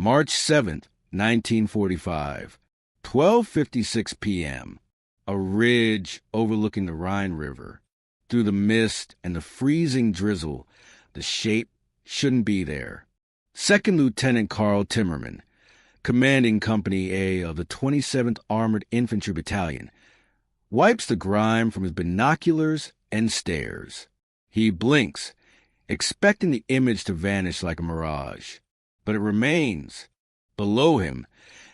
March 7th, 1945, 12:56 p.m. A ridge overlooking the Rhine River. Through the mist and the freezing drizzle, the shape shouldn't be there. Second Lieutenant Karl Timmermann, commanding Company A of the 27th Armored Infantry Battalion, wipes the grime from his binoculars and stares. He blinks, expecting the image to vanish like a mirage. But it remains. Below him,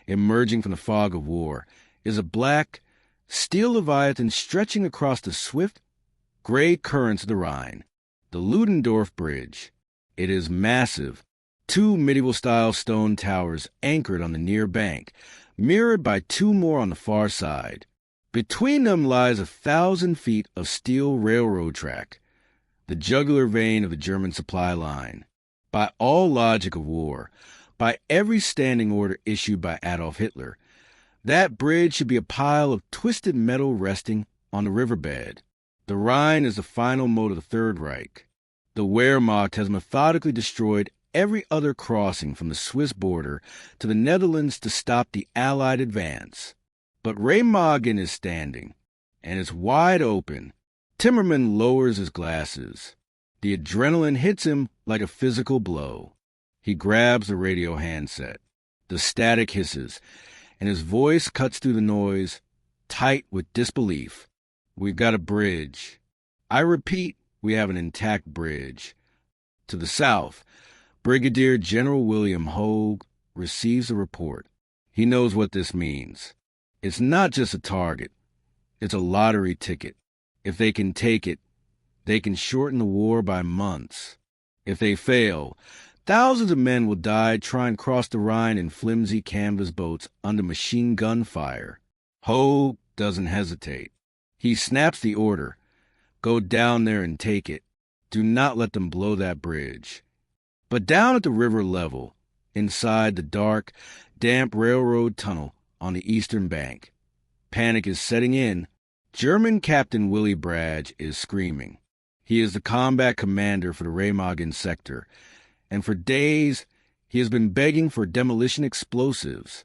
emerging from the fog of war, is a black, steel leviathan stretching across the swift, gray currents of the Rhine, the Ludendorff Bridge. It is massive, 2 medieval-style stone towers anchored on the near bank, mirrored by 2 more on the far side. Between them lies 1,000 feet of steel railroad track, the jugular vein of the German supply line. By all logic of war, by every standing order issued by Adolf Hitler, that bridge should be a pile of twisted metal resting on the riverbed. The Rhine is the final moat of the Third Reich. The Wehrmacht has methodically destroyed every other crossing from the Swiss border to the Netherlands to stop the Allied advance. But Remagen is standing, and it's wide open. Timmermann lowers his glasses. The adrenaline hits him like a physical blow. He grabs the radio handset. The static hisses, and his voice cuts through the noise, tight with disbelief. We've got a bridge. I repeat, we have an intact bridge. To the south, Brigadier General William Hogue receives a report. He knows what this means. It's not just a target. It's a lottery ticket. If they can take it, they can shorten the war by months. If they fail, thousands of men will die trying to cross the Rhine in flimsy canvas boats under machine gun fire. Hogue doesn't hesitate. He snaps the order. Go down there and take it. Do not let them blow that bridge. But down at the river level, inside the dark, damp railroad tunnel on the eastern bank, panic is setting in. German Captain Willy Bragg is screaming. He is the combat commander for the Remagen sector, and for days he has been begging for demolition explosives.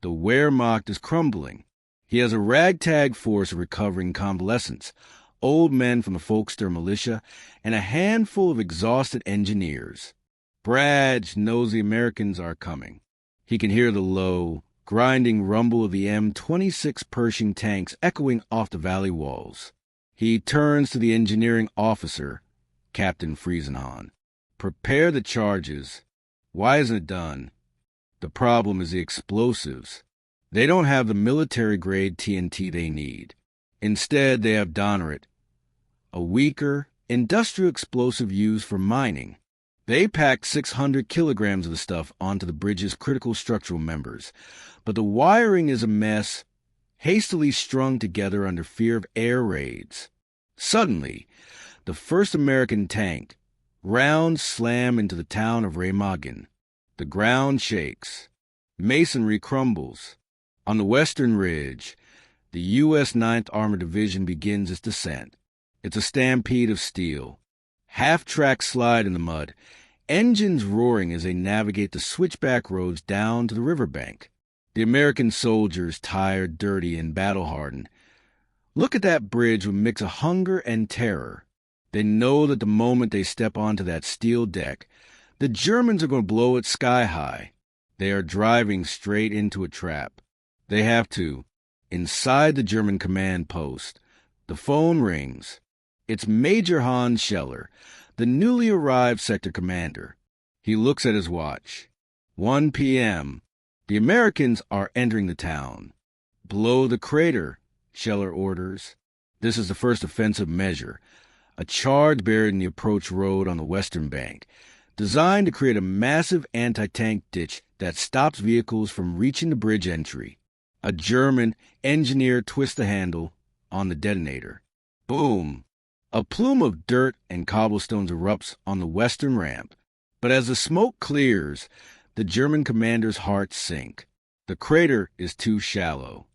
The Wehrmacht is crumbling. He has a ragtag force of recovering convalescents, old men from the Volkssturm militia, and a handful of exhausted engineers. Bragg knows the Americans are coming. He can hear the low, grinding rumble of the M26 Pershing tanks echoing off the valley walls. He turns to the engineering officer, Captain Friesenhahn. Prepare the charges. Why isn't it done? The problem is the explosives. They don't have the military-grade TNT they need. Instead, they have Donnerit, a weaker, industrial explosive used for mining. They packed 600 kilograms of the stuff onto the bridge's critical structural members, but the wiring is a mess, hastily strung together under fear of air raids. Suddenly, the first American tank, rounds slam into the town of Remagen. The ground shakes. Masonry crumbles. On the western ridge, the U.S. 9th Armored Division begins its descent. It's a stampede of steel. Half-track slide in the mud, engines roaring as they navigate the switchback roads down to the riverbank. The American soldiers, tired, dirty, and battle-hardened, look at that bridge with a mix of hunger and terror. They know that the moment they step onto that steel deck, the Germans are going to blow it sky high. They are driving straight into a trap. They have to. Inside the German command post, the phone rings. It's Major Hans Scheller, the newly arrived sector commander. He looks at his watch. 1 p.m. The Americans are entering the town. Blow the crater, Scheller orders. This is the first offensive measure, a charge buried in the approach road on the western bank, designed to create a massive anti-tank ditch that stops vehicles from reaching the bridge entry. A German engineer twists the handle on the detonator. Boom! A plume of dirt and cobblestones erupts on the western ramp. But as the smoke clears, the German commander's heart sinks. The crater is too shallow.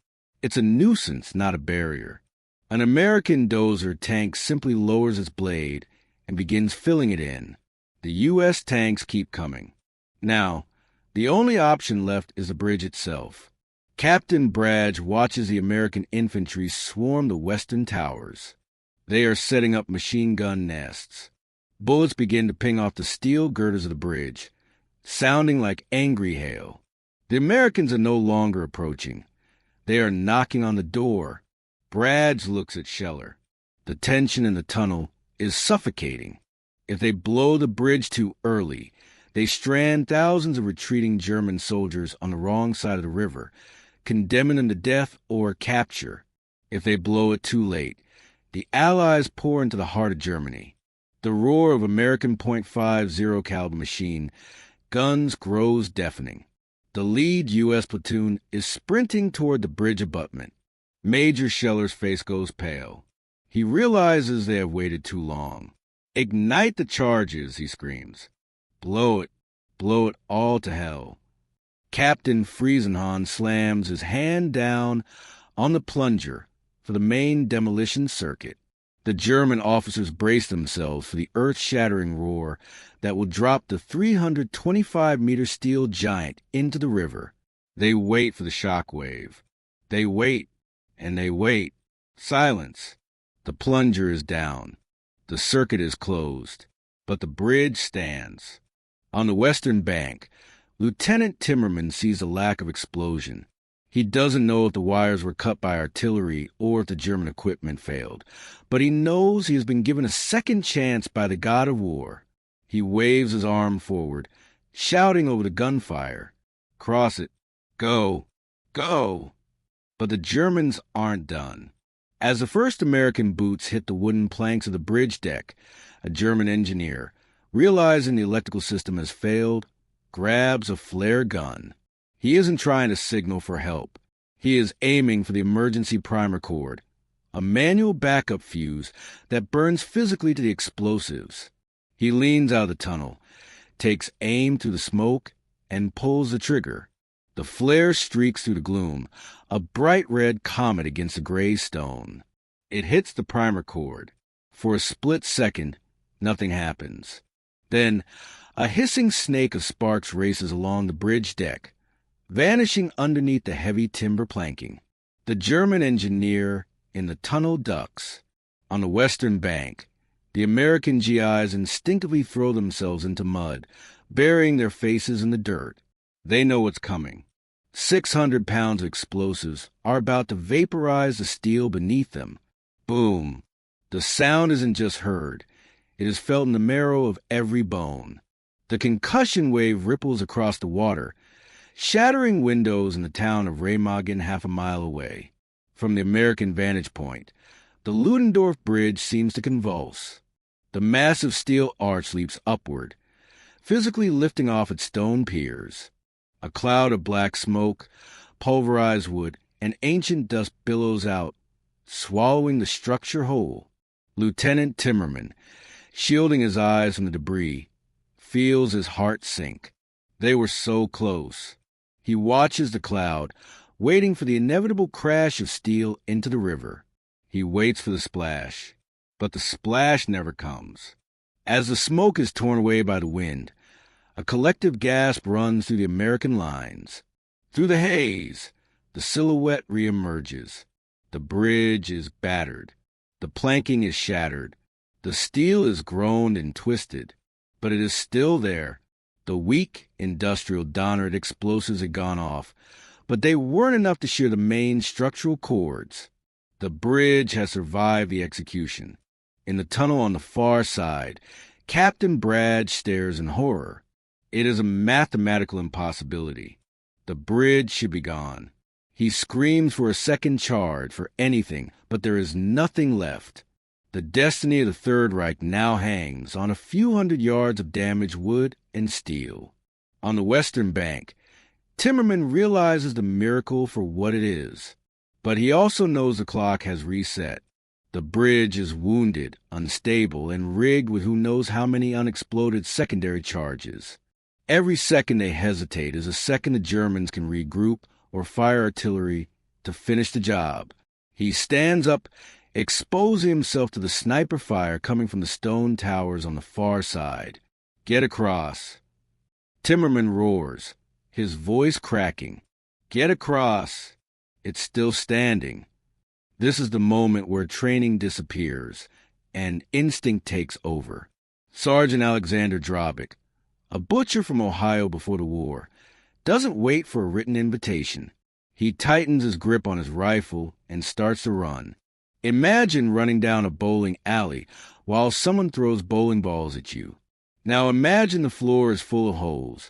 It's a nuisance, not a barrier. An American dozer tank simply lowers its blade and begins filling it in. The U.S. tanks keep coming. Now, The only option left is the bridge itself. Captain Bradge watches the American infantry swarm the western towers. They are setting up machine gun nests. Bullets begin to ping off the steel girders of the bridge, sounding like angry hail. The Americans are no longer approaching. They are knocking on the door. Bradge looks at Scheller. The tension in the tunnel is suffocating. If they blow the bridge too early, they strand thousands of retreating German soldiers on the wrong side of the river, condemning them to death or capture. If they blow it too late, the Allies pour into the heart of Germany. The roar of American .50 caliber machine guns grows deafening. The lead U.S. platoon is sprinting toward the bridge abutment. Major Scheller's face goes pale. He realizes they have waited too long. "Ignite the charges," he screams. Blow it all to hell." Captain Friesenhahn slams his hand down on the plunger for the main demolition circuit. The German officers brace themselves for the earth-shattering roar that will drop the 325-meter steel giant into the river. They wait for the shock wave. They wait, and they wait. Silence. The plunger is down. The circuit is closed, but the bridge stands. On the western bank, Lieutenant Timmermann sees a lack of explosion. He doesn't know if the wires were cut by artillery or if the German equipment failed, but he knows he has been given a second chance by the god of war. He waves his arm forward, shouting over the gunfire. "Cross it. Go. Go." But the Germans aren't done. As the first American boots hit the wooden planks of the bridge deck, a German engineer, realizing the electrical system has failed, grabs a flare gun. He isn't trying to signal for help. He is aiming for the emergency primer cord, a manual backup fuse that burns physically to the explosives. He leans out of the tunnel, takes aim through the smoke, and pulls the trigger. The flare streaks through the gloom, a bright red comet against the gray stone. It hits the primer cord. For a split second, nothing happens. Then, a hissing snake of sparks races along the bridge deck, vanishing underneath the heavy timber planking. The German engineer in the tunnel ducks. On the western bank, the American GIs instinctively throw themselves into mud, burying their faces in the dirt. They know what's coming. 600 pounds of explosives are about to vaporize the steel beneath them. Boom. The sound isn't just heard. It is felt in the marrow of every bone. The concussion wave ripples across the water, shattering windows in the town of Remagen half a mile away. From the American vantage point, the Ludendorff Bridge seems to convulse. The massive steel arch leaps upward, physically lifting off its stone piers. A cloud of black smoke, pulverized wood, and ancient dust billows out, swallowing the structure whole. Lieutenant Timmermann, shielding his eyes from the debris, feels his heart sink. They were so close. He watches the cloud, waiting for the inevitable crash of steel into the river. He waits for the splash, but the splash never comes. As the smoke is torn away by the wind, a collective gasp runs through the American lines. Through the haze, the silhouette reemerges. The bridge is battered. The planking is shattered. The steel is groaned and twisted, but it is still there. The weak, industrial Donnered explosives had gone off, but they weren't enough to shear the main structural cords. The bridge has survived the execution. In the tunnel on the far side, Captain Bradge stares in horror. It is a mathematical impossibility. The bridge should be gone. He screams for a second charge, for anything, but there is nothing left. The destiny of the Third Reich now hangs on a few hundred yards of damaged wood and steel. On the western bank, Timmermann realizes the miracle for what it is. But he also knows the clock has reset. The bridge is wounded, unstable, and rigged with who knows how many unexploded secondary charges. Every second they hesitate is a second the Germans can regroup or fire artillery to finish the job. He stands up, exposing himself to the sniper fire coming from the stone towers on the far side. "Get across." Timmermann roars. his voice cracking. Get across. It's still standing. This is the moment where training disappears and instinct takes over. Sergeant Alexander Drobick, a butcher from Ohio before the war, doesn't wait for a written invitation. He tightens his grip on his rifle and starts to run. Imagine running down a bowling alley while someone throws bowling balls at you. Now imagine the floor is full of holes,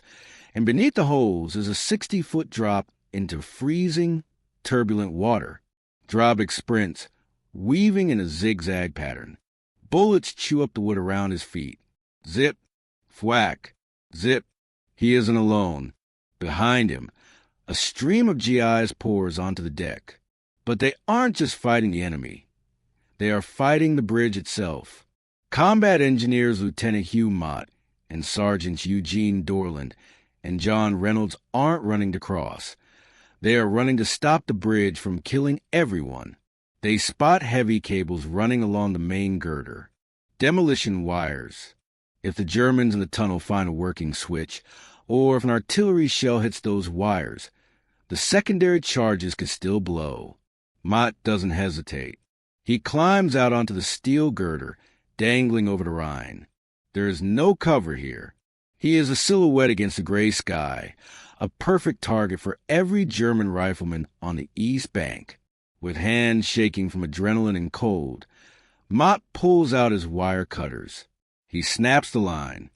and beneath the holes is a 60-foot drop into freezing, turbulent water. Drobick sprints, weaving in a zigzag pattern. Bullets chew up the wood around his feet. Zip, thwack, zip. He isn't alone. Behind him, a stream of GIs pours onto the deck. But they aren't just fighting the enemy. They are fighting the bridge itself. Combat engineers Lieutenant Hugh Mott and Sergeants Eugene Dorland and John Reynolds aren't running to cross. They are running to stop the bridge from killing everyone. They spot heavy cables running along the main girder. Demolition wires. If the Germans in the tunnel find a working switch, or if an artillery shell hits those wires, the secondary charges could still blow. Mott doesn't hesitate. He climbs out onto the steel girder, dangling over the Rhine. There is no cover here. He is a silhouette against the gray sky, a perfect target for every German rifleman on the East Bank. With hands shaking from adrenaline and cold, Mott pulls out his wire cutters. He snaps the line.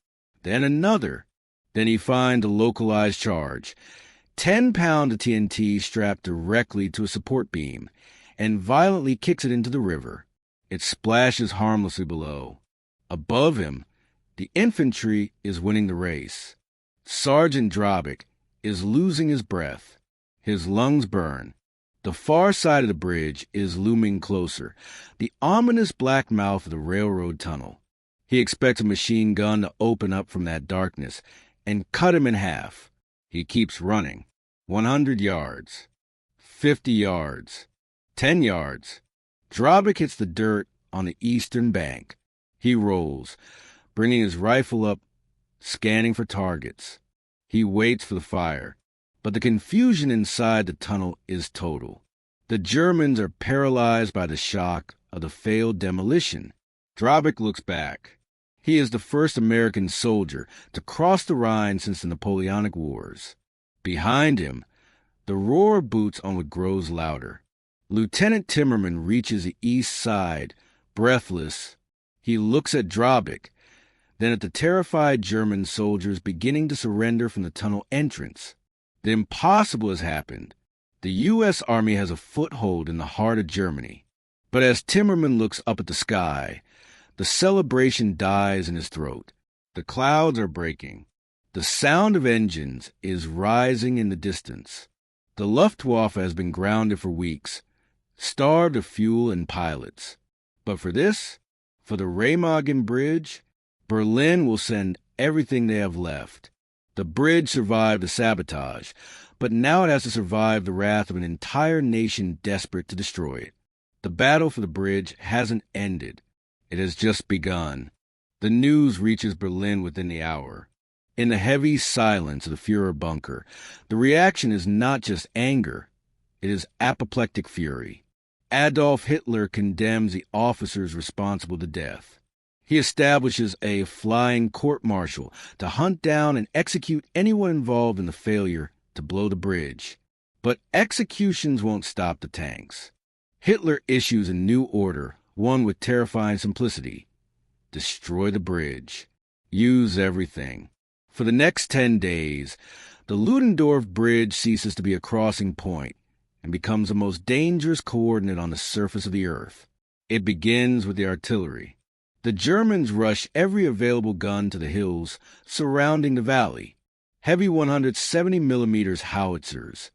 Then another. Then he finds a localized charge. 10 pounds of TNT strapped directly to a support beam, and violently kicks it into the river. It splashes harmlessly below. Above him, the infantry is winning the race. Sergeant Drobick is losing his breath. His lungs burn. The far side of the bridge is looming closer, the ominous black mouth of the railroad tunnel. He expects a machine gun to open up from that darkness and cut him in half. He keeps running. 100 yards. 50 yards. 10 yards. Drobick hits the dirt on the eastern bank. He rolls, bringing his rifle up, scanning for targets. He waits for the fire, but the confusion inside the tunnel is total. The Germans are paralyzed by the shock of the failed demolition. Drobick looks back. He is the first American soldier to cross the Rhine since the Napoleonic Wars. Behind him, the roar of boots only grows louder. Lieutenant Timmermann reaches the east side, breathless. He looks at Drobick, then at the terrified German soldiers beginning to surrender from the tunnel entrance. The impossible has happened. The U.S. Army has a foothold in the heart of Germany. But as Timmermann looks up at the sky, the celebration dies in his throat. The clouds are breaking. The sound of engines is rising in the distance. The Luftwaffe has been grounded for weeks, starved of fuel and pilots. But for this, for the Remagen Bridge, Berlin will send everything they have left. The bridge survived the sabotage, but now it has to survive the wrath of an entire nation desperate to destroy it. The battle for the bridge hasn't ended. It has just begun. The news reaches Berlin within the hour. In the heavy silence of the Führer bunker, the reaction is not just anger. It is apoplectic fury. Adolf Hitler condemns the officers responsible to death. He establishes a flying court-martial to hunt down and execute anyone involved in the failure to blow the bridge. But executions won't stop the tanks. Hitler issues a new order, one with terrifying simplicity. Destroy the bridge. Use everything. For the next 10 days, the Ludendorff Bridge ceases to be a crossing point and becomes the most dangerous coordinate on the surface of the earth. It begins with the artillery. The Germans rush every available gun to the hills surrounding the valley. Heavy 170mm howitzers,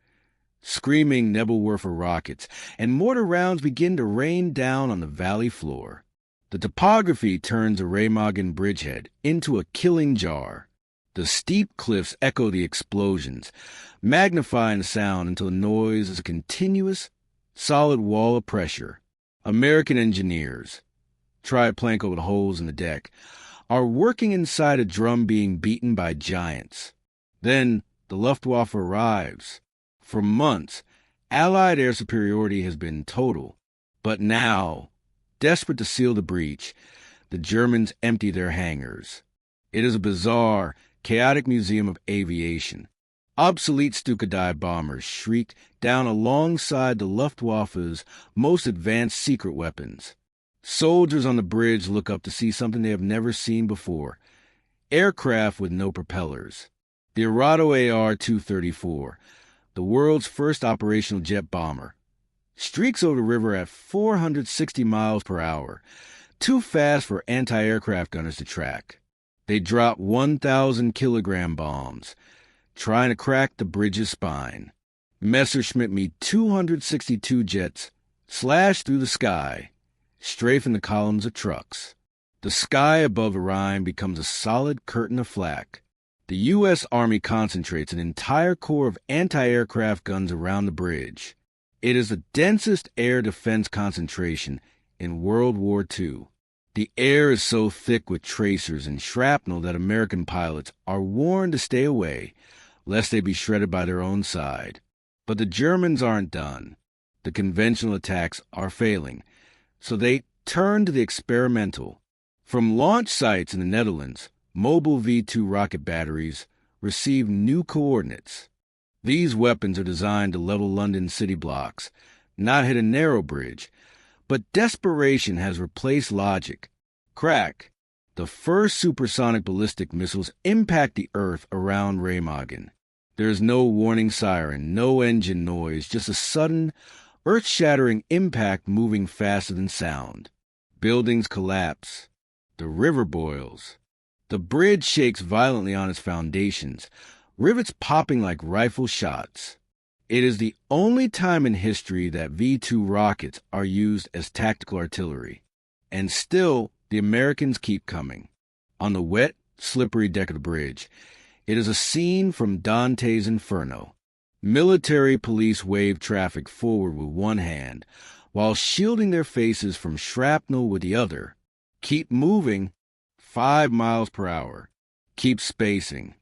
screaming Nebelwerfer rockets, and mortar rounds begin to rain down on the valley floor. The topography turns the Remagen bridgehead into a killing jar. The steep cliffs echo the explosions, magnifying the sound until the noise is a continuous, solid wall of pressure. American engineers, tri-plank over the holes in the deck, are working inside a drum being beaten by giants. Then the Luftwaffe arrives. For months, Allied air superiority has been total. But now, desperate to seal the breach, the Germans empty their hangars. It is a bizarre, chaotic museum of aviation. Obsolete Stuka bombers shriek down alongside the Luftwaffe's most advanced secret weapons. Soldiers on the bridge look up to see something they have never seen before: aircraft with no propellers. The Arado AR-234, the world's first operational jet bomber, streaks over the river at 460 miles per hour, too fast for anti-aircraft gunners to track. They drop 1,000-kilogram bombs, trying to crack the bridge's spine. Messerschmitt Me-262 jets slash through the sky, strafing the columns of trucks. The sky above the Rhine becomes a solid curtain of flak. The U.S. Army concentrates an entire corps of anti-aircraft guns around the bridge. It is the densest air defense concentration in World War II. The air is so thick with tracers and shrapnel that American pilots are warned to stay away, lest they be shredded by their own side. But the Germans aren't done. The conventional attacks are failing, so they turn to the experimental. From launch sites in the Netherlands, mobile V-2 rocket batteries receive new coordinates. These weapons are designed to level London city blocks, not hit a narrow bridge. But desperation has replaced logic. Crack! The first supersonic ballistic missiles impact the Earth around Remagen. There is no warning siren, no engine noise, just a sudden, earth-shattering impact moving faster than sound. Buildings collapse. The river boils. The bridge shakes violently on its foundations, rivets popping like rifle shots. It is the only time in history that V-2 rockets are used as tactical artillery. And still, the Americans keep coming. On the wet, slippery deck of the bridge, it is a scene from Dante's Inferno. Military police wave traffic forward with one hand, while shielding their faces from shrapnel with the other. Keep moving, 5 miles per hour. Keep spacing.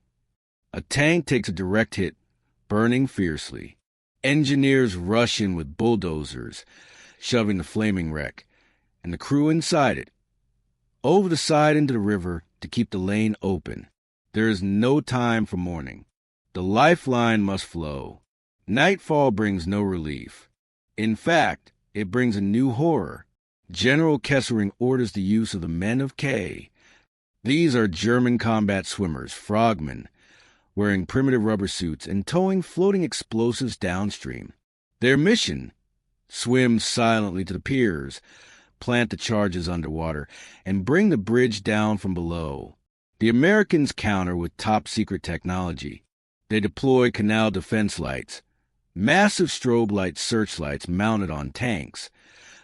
A tank takes a direct hit, burning fiercely. Engineers rush in with bulldozers, shoving the flaming wreck, and the crew inside it, over the side into the river to keep the lane open. There is no time for mourning. The lifeline must flow. Nightfall brings no relief. In fact, it brings a new horror. General Kesselring orders the use of the Men of K. These are German combat swimmers, frogmen, wearing primitive rubber suits and towing floating explosives downstream. Their mission: swim silently to the piers, plant the charges underwater, and bring the bridge down from below. The Americans counter with top-secret technology. They deploy canal defense lights, massive strobe light searchlights mounted on tanks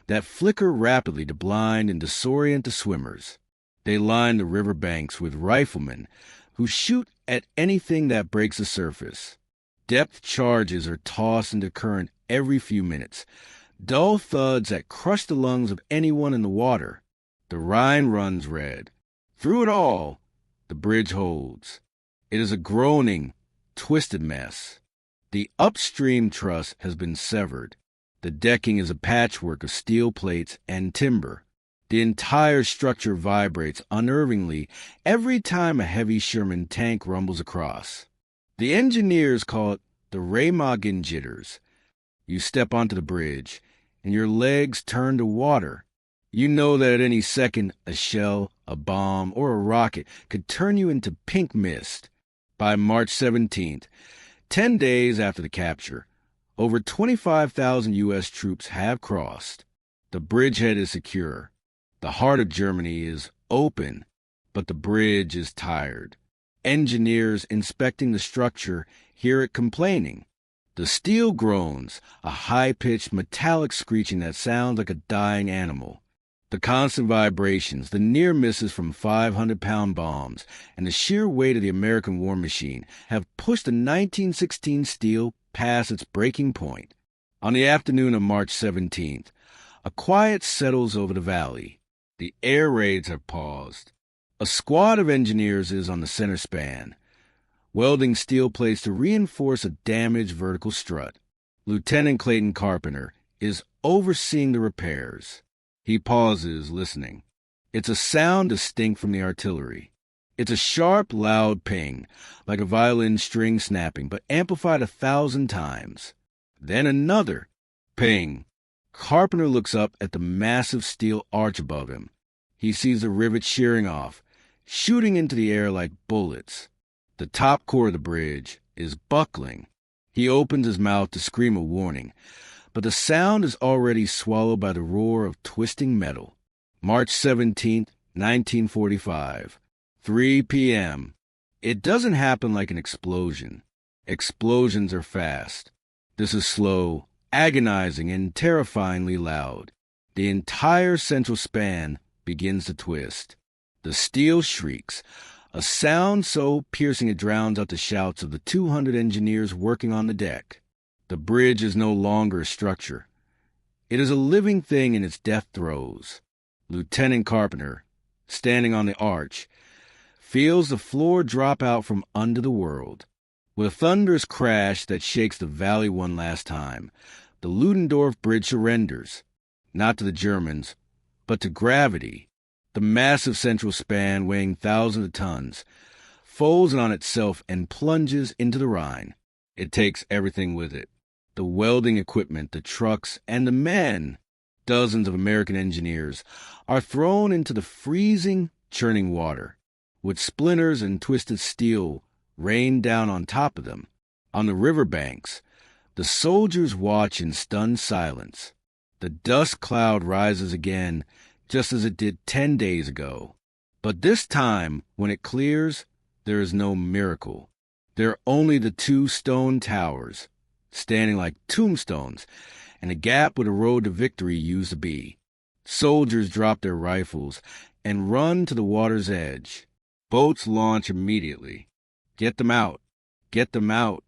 that flicker rapidly to blind and disorient the swimmers. They line the river banks with riflemen who shoot at anything that breaks the surface. Depth charges are tossed into current every few minutes, dull thuds that crush the lungs of anyone in the water. The Rhine runs red. Through it all, the bridge holds. It is a groaning, twisted mess. The upstream truss has been severed. The decking is a patchwork of steel plates and timber. The entire structure vibrates unnervingly every time a heavy Sherman tank rumbles across. The engineers call it the Remagen jitters. You step onto the bridge, and your legs turn to water. You know that at any second, a shell, a bomb, or a rocket could turn you into pink mist. By March 17th, 10 days after the capture, over 25,000 U.S. troops have crossed. The bridgehead is secure. The heart of Germany is open, but the bridge is tired. Engineers inspecting the structure hear it complaining. The steel groans, a high-pitched metallic screeching that sounds like a dying animal. The constant vibrations, the near misses from 500-pound bombs, and the sheer weight of the American war machine have pushed the 1916 steel past its breaking point. On the afternoon of March 17th, a quiet settles over the valley. The air raids have paused. A squad of engineers is on the center span. welding steel plates to reinforce a damaged vertical strut. Lieutenant Clayton Carpenter is overseeing the repairs. He pauses, listening. It's a sound distinct from the artillery. It's a sharp, loud ping, like a violin string snapping, but amplified 1,000 times. Then another ping. Carpenter looks up at the massive steel arch above him. He sees the rivets shearing off, shooting into the air like bullets. The top core of the bridge is buckling. He opens his mouth to scream a warning, but the sound is already swallowed by the roar of twisting metal. March 17th, 1945, 3 p.m. It doesn't happen like an explosion. Explosions are fast. This is slow, agonizing, and terrifyingly loud. The entire central span begins to twist. The steel shrieks, a sound so piercing it drowns out the shouts of the 200 engineers working on the deck. The bridge is no longer a structure. It is a living thing in its death throes. Lieutenant Carpenter, standing on the arch, feels the floor drop out from under the world. With a thunderous crash that shakes the valley one last time, the Ludendorff Bridge surrenders, not to the Germans, but to gravity. The massive central span, weighing thousands of tons, folds on itself and plunges into the Rhine. It takes everything with it. The welding equipment, the trucks, and the men. Dozens of American engineers are thrown into the freezing, churning water, with splinters and twisted steel rain down on top of them. On the riverbanks, the soldiers watch in stunned silence. The dust cloud rises again, just as it did 10 days ago. But this time, when it clears, there is no miracle. There are only the 2 stone towers, standing like tombstones, and a gap where the road to victory used to be. Soldiers drop their rifles and run to the water's edge. Boats launch immediately. Get them out. Get them out.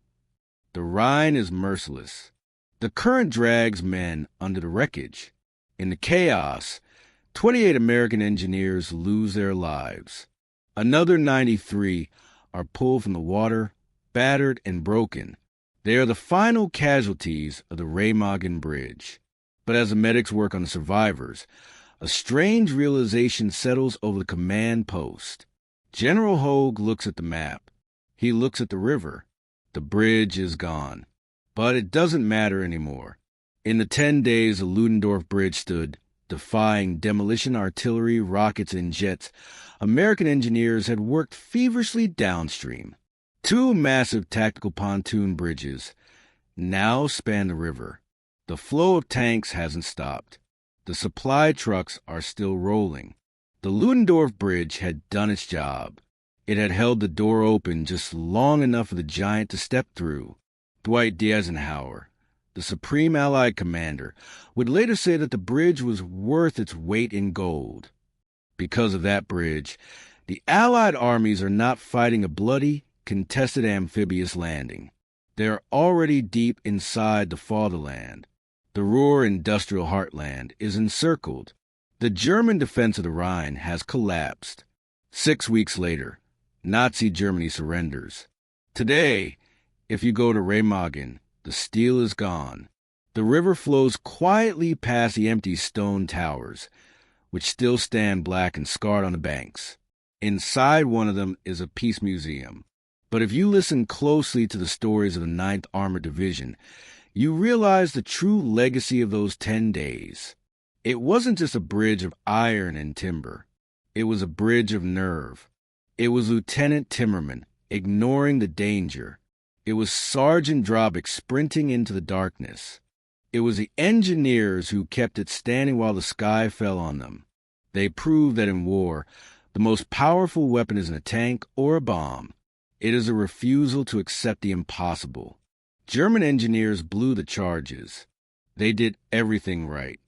The Rhine is merciless. The current drags men under the wreckage. In the chaos, 28 American engineers lose their lives. Another 93 are pulled from the water, battered and broken. They are the final casualties of the Remagen Bridge. But as the medics work on the survivors, a strange realization settles over the command post. General Hogue looks at the map. He looks at the river. The bridge is gone. But it doesn't matter anymore. In the 10 days the Ludendorff Bridge stood, defying demolition artillery, rockets, and jets, American engineers had worked feverishly downstream. 2 massive tactical pontoon bridges now span the river. The flow of tanks hasn't stopped. The supply trucks are still rolling. The Ludendorff Bridge had done its job. It had held the door open just long enough for the giant to step through. Dwight D. Eisenhower, the Supreme Allied Commander, would later say that the bridge was worth its weight in gold. Because of that bridge, the Allied armies are not fighting a bloody, contested amphibious landing. They are already deep inside the fatherland. The Ruhr industrial heartland is encircled. The German defense of the Rhine has collapsed. 6 weeks later, Nazi Germany surrenders. Today, if you go to Remagen, the steel is gone. The river flows quietly past the empty stone towers, which still stand black and scarred on the banks. Inside one of them is a peace museum. But if you listen closely to the stories of the 9th Armored Division, you realize the true legacy of those 10 days. It wasn't just a bridge of iron and timber. It was a bridge of nerve. It was Lieutenant Timmermann ignoring the danger. It was Sergeant Drobick sprinting into the darkness. It was the engineers who kept it standing while the sky fell on them. They proved that in war, the most powerful weapon isn't a tank or a bomb. It is a refusal to accept the impossible. German engineers blew the charges. They did everything right.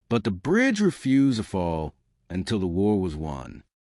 But the bridge refused to fall until the war was won.